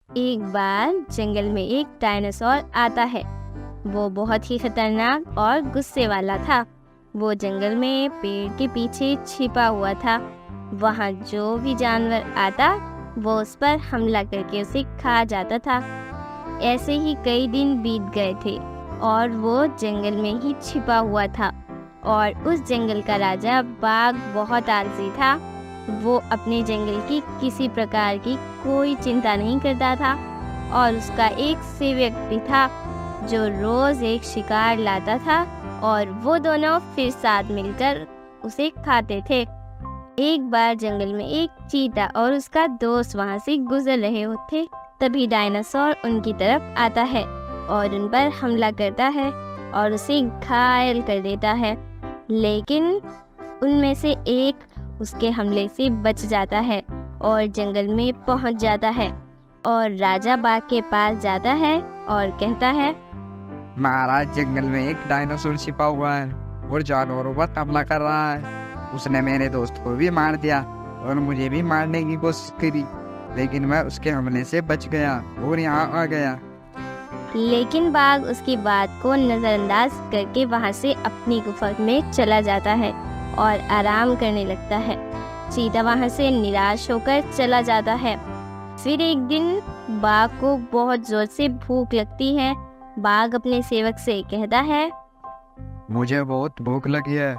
एक बार जंगल में एक डायनासोर आता है। वो बहुत ही खतरनाक और गुस्से वाला था। वो जंगल में पेड़ के पीछे छिपा हुआ था। वहाँ जो भी जानवर आता वो उस पर हमला करके उसे खा जाता था। ऐसे ही कई दिन बीत गए थे और वो जंगल में ही छिपा हुआ था। और उस जंगल का राजा बाघ बहुत आलसी था। वो अपने जंगल की किसी प्रकार की कोई चिंता नहीं करता था और उसका एक सेवक भी था जो रोज एक शिकार लाता था और वो दोनों फिर साथ मिलकर उसे खाते थे। एक बार जंगल में एक चीता और उसका दोस्त वहां से गुजर रहे होते। तभी डायनासोर उनकी तरफ आता है और उन पर हमला करता है और उसे घायल कर देता है। लेकिन उनमें से एक उसके हमले से बच जाता है और जंगल में पहुंच जाता है और राजा बाघ के पास जाता है और कहता है, महाराज, जंगल में एक डायनासोर छिपा हुआ है और जानवरों पर हमला कर रहा है। उसने मेरे दोस्त को भी मार दिया और मुझे भी मारने की कोशिश करी, लेकिन मैं उसके हमले से बच गया और यहाँ आ गया। लेकिन बाघ उसकी बात को नजरअंदाज करके वहां से अपनी गुफा में चला जाता है और आराम करने लगता है। चीता वहां से निराश होकर चला जाता है। फिर एक दिन बाघ को बहुत जोर से भूख लगती है। बाघ अपने सेवक से कहता है, मुझे बहुत भूख लगी है,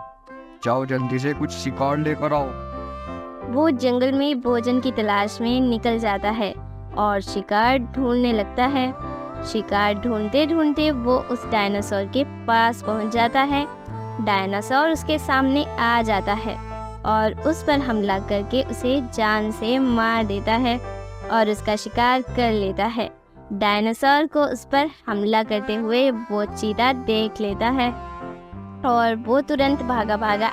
जाओ जल्दी से कुछ शिकार लेकर आओ। वो जंगल में भोजन की तलाश में निकल जाता है और शिकार ढूंढने लगता है। शिकार ढूंढते ढूंढते वो उस डायनासोर के पास पहुंच जाता है। डायनासोर उसके सामने आ जाता है और उस पर हमला करके उसे जान से मार देता है और उसका शिकार कर लेता है। डायनासोर को उस पर हमला करते हुए वो चीता देख लेता है और वो तुरंत भागा भागा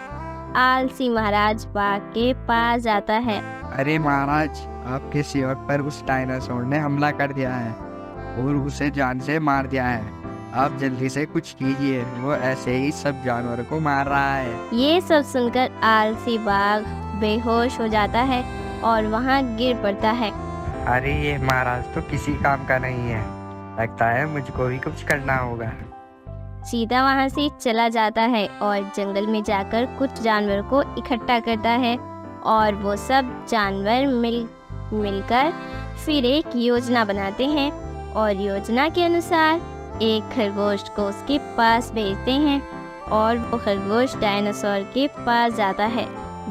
आलसी महाराज बाघ के पास जाता है। अरे महाराज, आपके सेवक पर उस डायनासोर ने हमला कर दिया है और उसे जान से मार दिया है। आप जल्दी से कुछ कीजिए, वो ऐसे ही सब जानवरों को मार रहा है। ये सब सुनकर आलसी बाघ बेहोश हो जाता है और वहाँ गिर पड़ता है। अरे ये महाराज तो किसी काम का नहीं है, लगता है मुझको भी कुछ करना होगा। चीता वहाँ से चला जाता है और जंगल में जाकर कुछ जानवर को इकट्ठा करता है और वो सब जानवर मिलकर फिर एक योजना बनाते हैं और योजना के अनुसार एक खरगोश को उसके पास भेजते हैं और वो खरगोश डायनासोर के पास जाता है।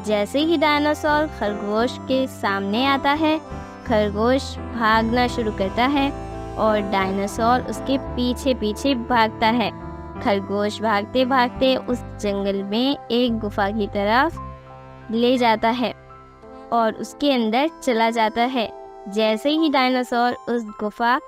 जैसे ही डायनासोर खरगोश के सामने आता है, खरगोश भागना शुरू करता है और डायनासोर उसके पीछे पीछे भागता है। खरगोश भागते भागते उस जंगल में एक गुफा की तरफ ले जाता है और उसके अंदर चला जाता है। जैसे ही डायनासोर उस गुफा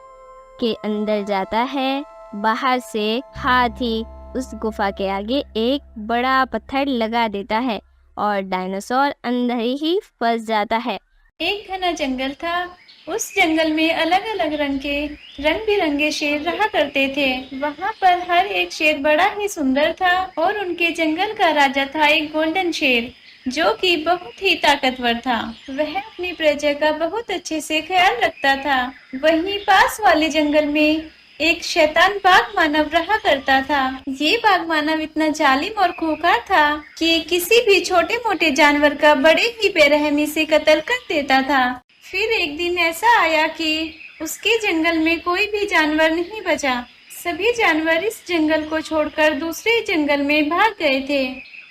के अंदर जाता है, बाहर से हाथी उस गुफा के आगे एक बड़ा पत्थर लगा देता है और डायनासोर अंदर ही फंस जाता है। एक घना जंगल था। उस जंगल में अलग अलग रंग के रंग बिरंगे शेर रहा करते थे। वहाँ पर हर एक शेर बड़ा ही सुंदर था और उनके जंगल का राजा था एक गोल्डन शेर, जो कि बहुत ही ताकतवर था। वह अपनी प्रजा का बहुत अच्छे से ख्याल रखता था। वहीं पास वाले जंगल में एक शैतान बाघ मानव रहा करता था। ये बाघ मानव इतना जालिम और खूंखार था कि किसी भी छोटे मोटे जानवर का बड़े ही बेरहमी से कत्ल कर देता था। फिर एक दिन ऐसा आया कि उसके जंगल में कोई भी जानवर नहीं बचा। सभी जानवर इस जंगल को छोड़कर दूसरे जंगल में भाग गए थे।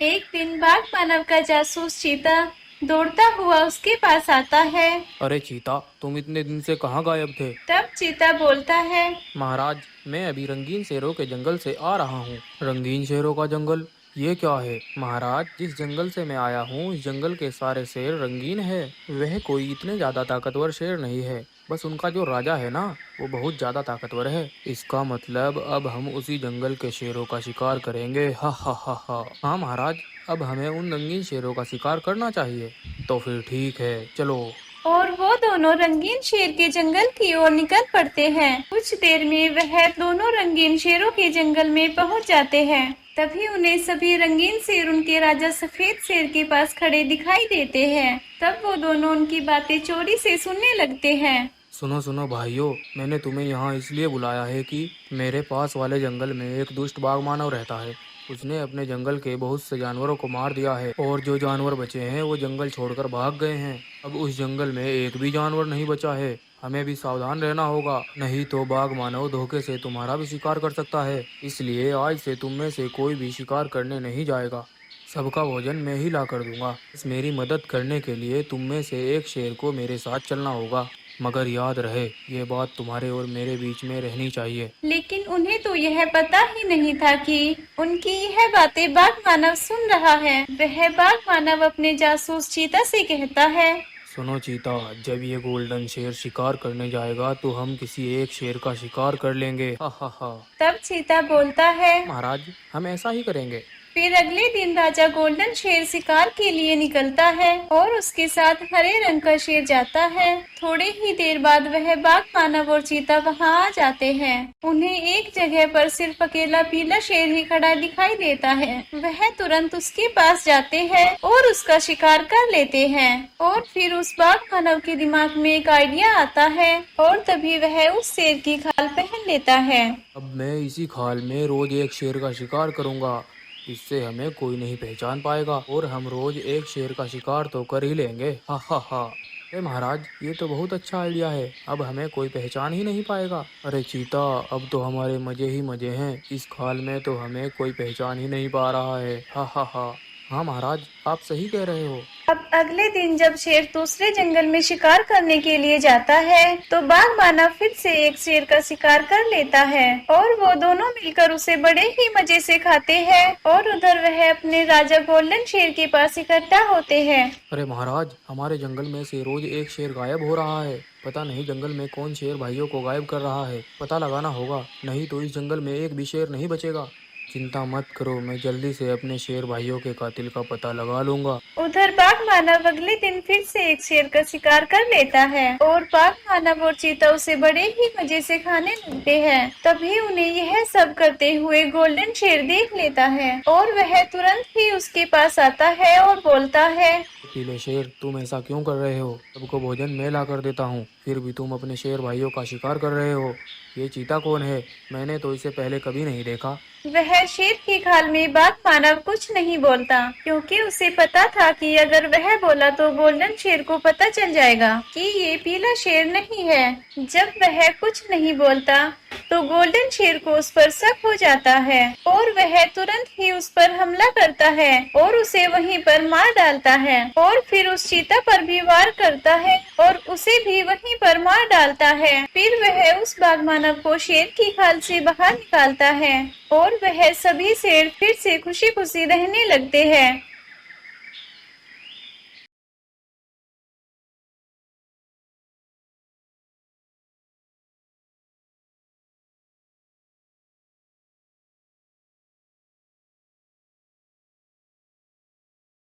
एक दिन बाघ मानव का जासूस चीता दौड़ता हुआ उसके पास आता है। अरे चीता, तुम इतने दिन से कहाँ गायब थे? तब चीता बोलता है, महाराज, मैं अभी रंगीन शेरों के जंगल से आ रहा हूँ। रंगीन शेरों का जंगल? ये क्या है? महाराज, जिस जंगल से मैं आया हूँ इस जंगल के सारे शेर रंगीन है। वह कोई इतने ज्यादा ताकतवर शेर नहीं है, बस उनका जो राजा है ना वो बहुत ज्यादा ताकतवर है। इसका मतलब अब हम उसी जंगल के शेरों का शिकार करेंगे। हा हा हा हा। हाँ महाराज, अब हमें उन रंगीन शेरों का शिकार करना चाहिए। तो फिर ठीक है, चलो। और वो दोनों रंगीन शेर के जंगल की ओर निकल पड़ते हैं। कुछ देर में वह दोनों रंगीन शेरों के जंगल में पहुंच जाते हैं। तभी उन्हें सभी रंगीन शेर उनके राजा सफेद शेर के पास खड़े दिखाई देते हैं। तब वो दोनों उनकी बातें चोरी से सुनने लगते हैं। सुनो सुनो भाइयों, मैंने तुम्हें यहाँ इसलिए बुलाया है कि मेरे पास वाले जंगल में एक दुष्ट बाघ मानव रहता है। उसने अपने जंगल के बहुत से जानवरों को मार दिया है और जो जानवर बचे हैं वो जंगल छोड़कर भाग गए हैं। अब उस जंगल में एक भी जानवर नहीं बचा है। हमें भी सावधान रहना होगा, नहीं तो बाघ मानव धोखे से तुम्हारा भी शिकार कर सकता है। इसलिए आज से तुम में से कोई भी शिकार करने नहीं जाएगा। सबका भोजन मैं ही ला कर दूंगा। इस मेरी मदद करने के लिए तुम में से एक शेर को मेरे साथ चलना होगा, मगर याद रहे ये बात तुम्हारे और मेरे बीच में रहनी चाहिए। लेकिन उन्हें तो यह पता ही नहीं था कि उनकी यह बातें बाघ मानव सुन रहा है। वह बाघ मानव अपने जासूस चीता से कहता है, सुनो चीता, जब ये गोल्डन शेर शिकार करने जाएगा तो हम किसी एक शेर का शिकार कर लेंगे। हा हा हा। तब चीता बोलता है, महाराज, हम ऐसा ही करेंगे। फिर अगले दिन राजा गोल्डन शेर शिकार के लिए निकलता है और उसके साथ हरे रंग का शेर जाता है। थोड़े ही देर बाद वह बाघ मानव और चीता वहां आ जाते हैं। उन्हें एक जगह पर सिर्फ अकेला पीला शेर ही खड़ा दिखाई देता है। वह तुरंत उसके पास जाते हैं और उसका शिकार कर लेते हैं। और फिर उस बाघ मानव के दिमाग में एक आइडिया आता है और तभी वह उस शेर की खाल पहन लेता है। अब मैं इसी खाल में रोज एक शेर का शिकार करूंगा। इससे हमें कोई नहीं पहचान पाएगा और हम रोज एक शेर का शिकार तो कर ही लेंगे। हा हा हा। अरे महाराज, ये तो बहुत अच्छा आइडिया है। अब हमें कोई पहचान ही नहीं पाएगा। अरे चीता, अब तो हमारे मजे ही मजे हैं। इस खाल में तो हमें कोई पहचान ही नहीं पा रहा है। हा हा हा। हाँ महाराज, आप सही कह रहे हो। अब अगले दिन जब शेर दूसरे जंगल में शिकार करने के लिए जाता है तो बाघ मानव फिर से एक शेर का शिकार कर लेता है और वो दोनों मिलकर उसे बड़े ही मजे से खाते हैं। और उधर वह अपने राजा गोल्डन शेर के पास इकट्ठा होते हैं। अरे महाराज, हमारे जंगल में से रोज एक शेर गायब हो रहा है। पता नहीं जंगल में कौन शेर भाइयों को गायब कर रहा है। पता लगाना होगा, नहीं तो इस जंगल में एक भी शेर नहीं बचेगा। चिंता मत करो, मैं जल्दी से अपने शेर भाइयों के कातिल का पता लगा लूंगा। उधर बाघ मानव अगले दिन फिर से एक शेर का शिकार कर लेता है और बाघ मानव और चीता उसे बड़े ही मजे से खाने लगते हैं। तभी उन्हें यह सब करते हुए गोल्डन शेर देख लेता है और वह तुरंत ही उसके पास आता है और बोलता है, पीले शेर, तुम ऐसा क्यों कर रहे हो? सबको भोजन मैं ला कर देता हूँ, फिर भी तुम अपने शेर भाइयों का शिकार कर रहे हो। ये चीता कौन है? मैंने तो इसे पहले कभी नहीं देखा। वह शेर की खाल में बाघ मानव कुछ नहीं बोलता क्योंकि उसे पता था कि अगर वह बोला तो गोल्डन शेर को पता चल जाएगा कि ये पीला शेर नहीं है। जब वह कुछ नहीं बोलता तो गोल्डन शेर को उस पर शक हो जाता है और वह तुरंत ही उस पर हमला करता है और उसे वहीं पर मार डालता है और फिर उस चीता पर भी वार करता है और उसे भी वहीं पर मार डालता है। फिर वह उस बाघ मानव को शेर की खाल से बाहर निकालता है और वह सभी शेर फिर से खुशी खुशी रहने लगते हैं।